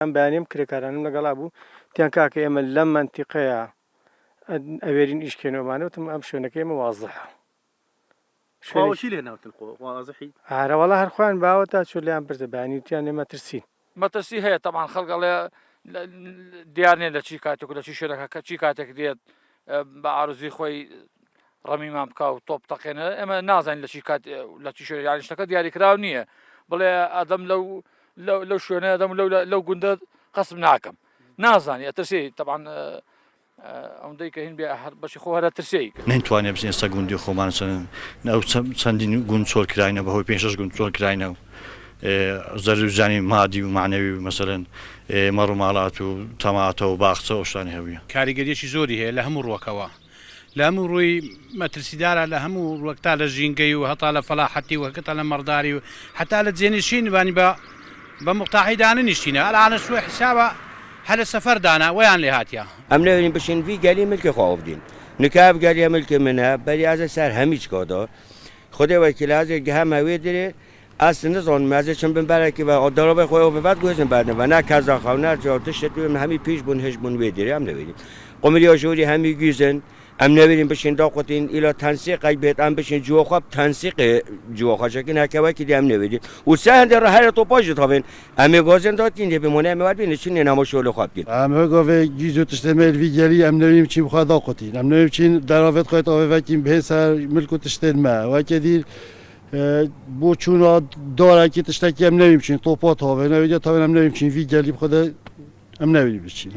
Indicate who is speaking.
Speaker 1: ئەم بەیانیم کرێکارانم لەگەڵا بوو تیان کاکە ئێمە لەم منتیقەیە ئەوێرین ئیشکێنەوەمانەوتم ئەم شوێنەکە ئێمە وازحە
Speaker 2: خواوەشی لێ ناوتن وازحی
Speaker 1: هەروەڵا هەرخوان باوە تا چۆ لیان پرسە بەیانیوتیان ئێمە ترسین
Speaker 3: مەترسی هەیە تەمان خەڵگەڵێ دیارنێ لە چی کاتێک لە چی شوێنەکە کە چی کاتێک دێت بە ئاروزی خۆی ڕەمیمان بکە و تۆپ تەقێنە ئێمە نازانین لە چی شوێنە یانی شتەکە دیاریکراو نییە بڵێ ئەدەم لەو شوێنە دەم لەو گوندە قەسم ناکەم نازانی ئەترسی تەبان ئەوەندەی کە هین بێ بەشی خۆ هەرە ترسەی
Speaker 4: نەیتوانێت بزین ئێستا گوندی خۆمان ئەو چەندین گوند چۆڵ کراینە بەهۆی 5 گوند چۆڵ کراینەوە زەرزانی مادی و معنەوی و مەسەرەن مەڕووماڵات و تەماتە و باخچە و شتانی هەویە
Speaker 5: کاریگەریەکی زۆری هەیە لە هەموو ڕووەکەوە لە هەموو ڕووی مەترسیدارە لە هەموو ڕوەکتا لە ژینگەی و هەتا لە فەلاحەتی و هەکەتا لە مەڕداری و حتا لە جێنشینوانی بە مقتاحیدانە نیشتینە ئەلانە سوێ حسابە هەلە سەفەردانە ویان لێ هاتیە
Speaker 6: ئەم نەوێنین بشین وی گەلی ملکی خوا بدین نکاب گەلی ملکی منە بەریازە سەر هەمیچ کۆدۆ خودێ وەکیلازێ گەهەم هەوێ درێ ئاستنە زۆن مازێ چم بن بەرەکی بە دەڵۆبە خۆی بەبات گوێزن بادنەوە نا کازاخاو ناجاوتە شتوێ هەمی پیش بوون هەش بوون وێ درێ ئەم نەوێنین قۆمریۆ ژووری هەمی گویزن ئەم نەوێنین بشین داقوتین ئیلا تەنسیقی بێت ئەم بشین جوۆخوا تەنسیقی جوۆخەشەکە ناکەوەکی دی ئەم نەوێنین و سە هەندێ ڕەهەرە تۆپۆژی تاوێن ئەمێ گۆزن داتین دێ بمونە ئەمێ وابین چین نامۆشۆ لە خواب بین
Speaker 7: ئەمە گۆڤێ گیزۆ تشتێمەل وی گەلی ئەم نەویم چی بخوا داقوتین ئەم نەویم چین دەراوێت خۆیت ئەوێڤەکیم بهێسە ملک و تشتێن مە واکە دیر بۆ چوونە دۆراکی تشتێکی ئەم نەویم چین تۆپۆ تاوێ نەوێت تاوێن ئەم نەویم چین وی گەلی بخۆدە ئەم نەوی بچین